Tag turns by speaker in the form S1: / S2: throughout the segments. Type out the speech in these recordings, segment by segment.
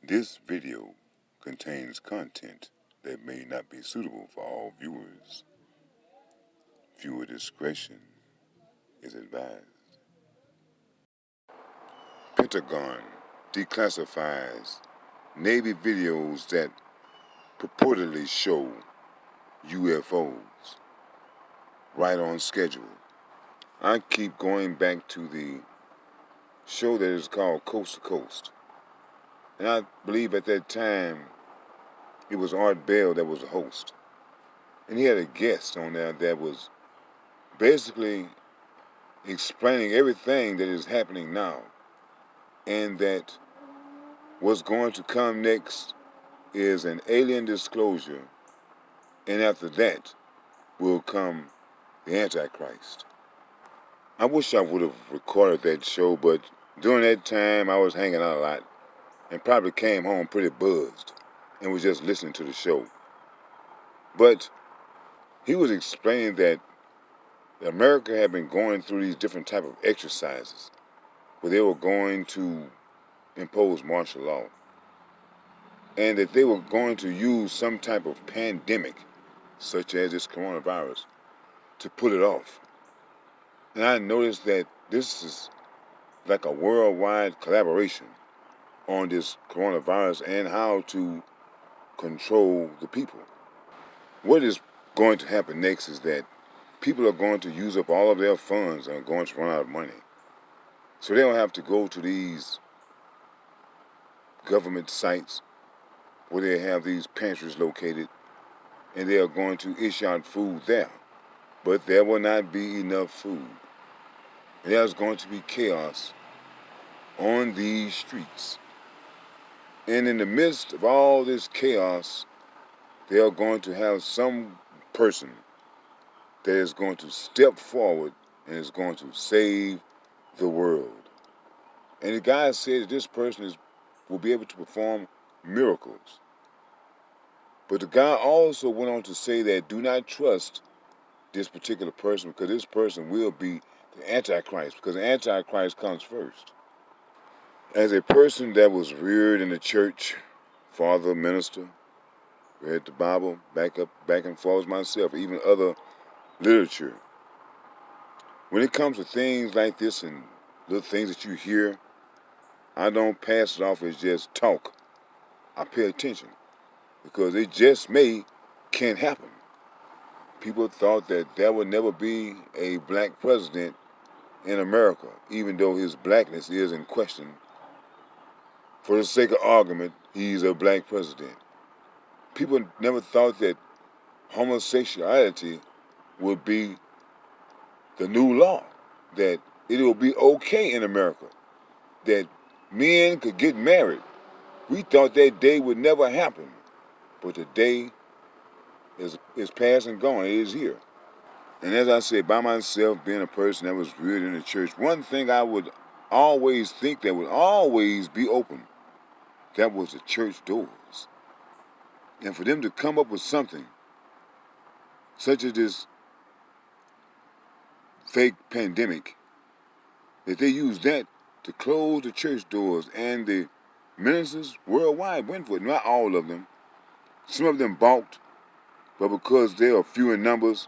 S1: This video contains content that may not be suitable for all viewers. Viewer discretion is advised. Pentagon declassifies Navy videos that purportedly show UFOs right on schedule. I keep going back to the show that is called Coast to Coast. And I believe at that time it was Art Bell that was the host. And he had a guest on there that was basically explaining everything that is happening now. And that what's going to come next is an alien disclosure. And after that will come the Antichrist. I wish I would have recorded that show, but during that time I was hanging out a lot and probably came home pretty buzzed and was just listening to the show. But he was explaining that America had been going through these different type of exercises where they were going to impose martial law and that they were going to use some type of pandemic such as this coronavirus to pull it off. And I noticed that this is like a worldwide collaboration on this coronavirus and how to control the people. What is going to happen next is that people are going to use up all of their funds and are going to run out of money. So they don't have to go to these government sites where they have these pantries located and they are going to issue out food there. But there will not be enough food. And there's going to be chaos on these streets. And in the midst of all this chaos, they are going to have some person that is going to step forward and is going to save the world. And the guy said that this person will be able to perform miracles. But the guy also went on to say that do not trust this particular person because this person will be the Antichrist, because the Antichrist comes first. As a person that was reared in the church, father, minister, read the Bible back and forth myself, even other literature. When it comes to things like this and little things that you hear, I don't pass it off as just talk. I pay attention because it just can't happen. People thought that there would never be a black president in America, even though his blackness is in question. For the sake of argument, he's a black president. People never thought that homosexuality would be the new law, that it will be okay in America, that men could get married. We thought that day would never happen, but the day is past and gone. It is here. And as I said, by myself, being a person that was reared in the church, one thing I would always think that would always be open, that was the church doors. And for them to come up with something such as this fake pandemic, that they used that to close the church doors, and the ministers worldwide went for it. Not all of them. Some of them balked, but because they are few in numbers,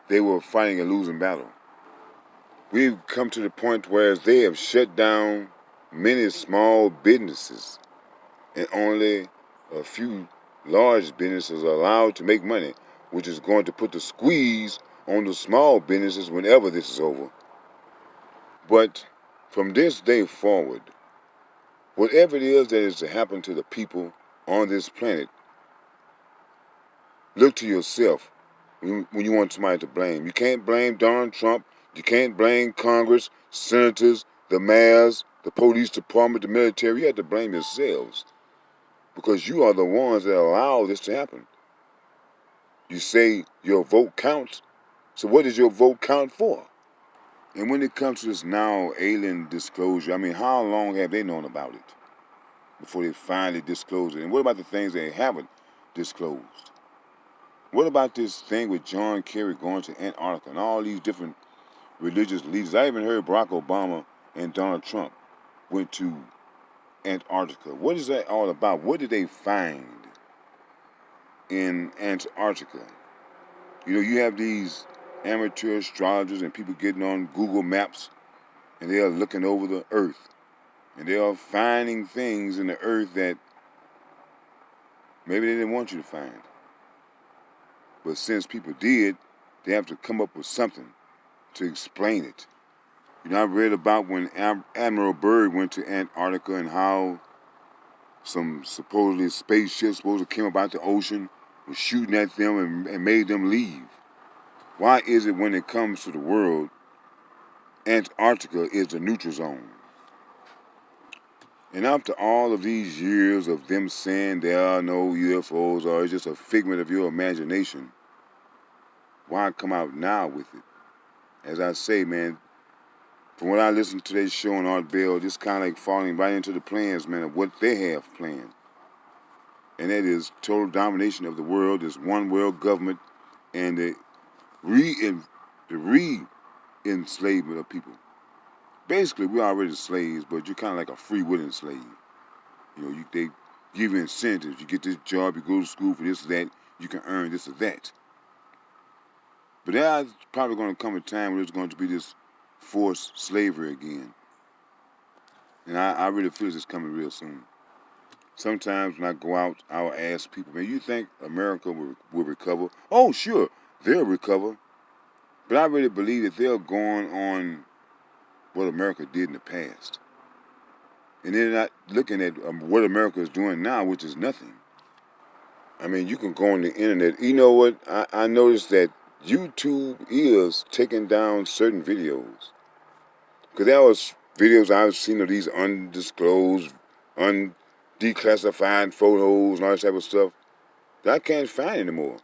S1: they were fighting a losing battle. We've come to the point where they have shut down many small businesses, and only a few large businesses are allowed to make money, which is going to put the squeeze on the small businesses whenever this is over. But from this day forward, whatever it is that is to happen to the people on this planet, look to yourself when you want somebody to blame. You can't blame Donald Trump. You can't blame Congress, senators, the mayors, the police department, the military. You have to blame yourselves because you are the ones that allow this to happen. You say your vote counts, so what does your vote count for? And when it comes to this now alien disclosure, I mean, how long have they known about it before they finally disclose it? And what about the things they haven't disclosed? What about this thing with John Kerry going to Antarctica and all these different religious leaders? I even heard Barack Obama and Donald Trump went to Antarctica. What is that all about? What did they find in Antarctica? You know, you have these amateur astrologers and people getting on Google Maps, and they are looking over the earth, and they are finding things in the earth that maybe they didn't want you to find. But since people did, they have to come up with something to explain it. You know, I read about when Admiral Byrd went to Antarctica and how some supposedly spaceships supposedly came up out the ocean, was shooting at them and made them leave. Why is it when it comes to the world, Antarctica is the neutral zone? And after all of these years of them saying there are no UFOs or it's just a figment of your imagination, why come out now with it? As I say, man, from what I listened to today's show on Art Bell, just kind of like falling right into the plans, man, of what they have planned. And that is total domination of the world, this one world government, and the re-enslavement of people. Basically, we're already slaves, but you're kind of like a free-willing slave. You know, they give you incentives. You get this job, you go to school for this or that, you can earn this or that. But there's probably going to come a time where there's going to be this forced slavery again. And I really feel it's coming real soon. Sometimes when I go out, I'll ask people, man, you think America will recover? Oh, sure, they'll recover. But I really believe that they're going on what America did in the past. And they're not looking at what America is doing now, which is nothing. I mean, you can go on the internet. You know what? I noticed that YouTube is taking down certain videos. Because there was videos I've seen of these undisclosed, declassified photos and all that type of stuff that I can't find anymore.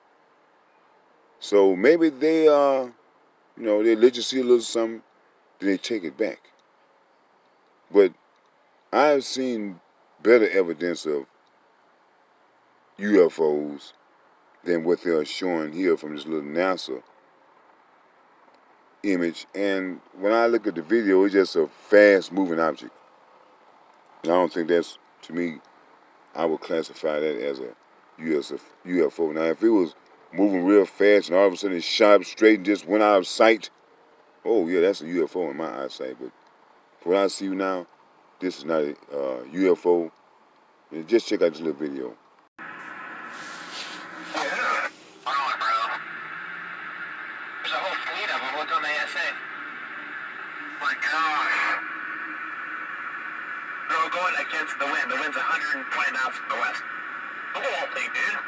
S1: So maybe they they let you see a little something, then they take it back. But I've seen better evidence of UFOs than what they're showing here from this little NASA image. And when I look at the video, it's just a fast-moving object. And I don't think that's, to me, I would classify that as a UFO. Now, if it was moving real fast and all of a sudden it shot up straight and just went out of sight, oh, yeah, that's a UFO in my eyesight. But for what I see now, this is not a UFO. And just check out this little video.
S2: There's a whole fleet of them. Look on the ASA. My gosh. They're all going against the wind. The wind's 120 knots from the west. Look at that thing, dude.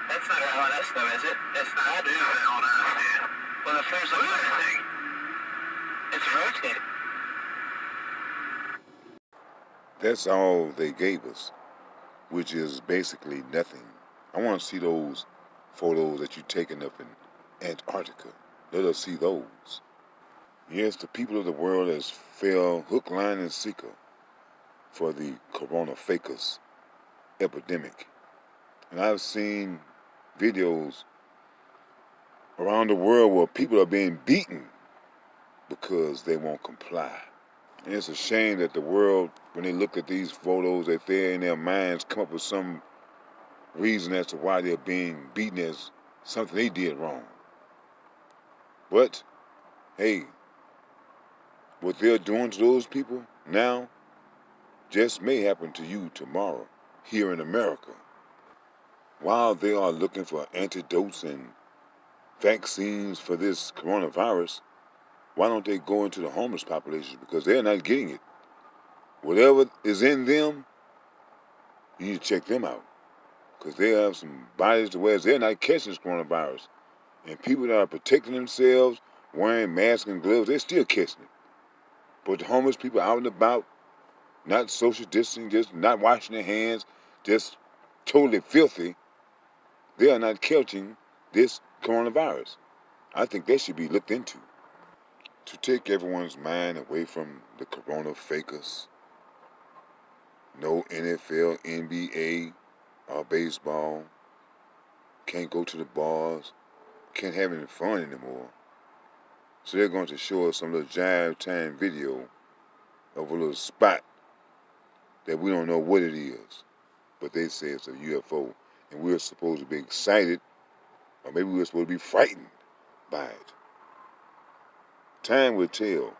S2: That's not on us, though, is it? It's not. That is on us, dude. Well, the first look at that thing. It's rotating.
S1: That's all they gave us, which is basically nothing. I want to see those photos that you're taking up in Antarctica. Let us see those. Yes, the people of the world has fell hook, line, and sinker for the coronavirus epidemic. And I've seen videos around the world where people are being beaten because they won't comply. And it's a shame that the world, when they look at these photos, that they're in their minds come up with some reason as to why they're being beaten as something they did wrong. But, hey, what they're doing to those people now just may happen to you tomorrow here in America. While they are looking for antidotes and vaccines for this coronavirus, why don't they go into the homeless population? Because they're not getting it. Whatever is in them, you need to check them out. Because they have some bodies to where they're not catching this coronavirus. And people that are protecting themselves, wearing masks and gloves, they're still catching it. But the homeless people out and about, not social distancing, just not washing their hands, just totally filthy, they are not catching this coronavirus. I think that should be looked into. To take everyone's mind away from the coronavirus, no NFL, NBA, or baseball, can't go to the bars, can't have any fun anymore. So they're going to show us some little jive time video of a little spot that we don't know what it is, but they say it's a UFO, and we're supposed to be excited, or maybe we're supposed to be frightened by it. Time will tell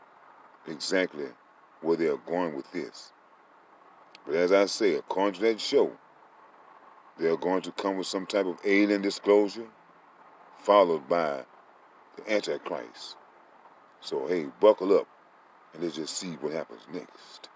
S1: exactly where they're going with this. But as I say, according to that show, they're going to come with some type of alien disclosure, followed by the Antichrist. So hey, buckle up, and let's just see what happens next.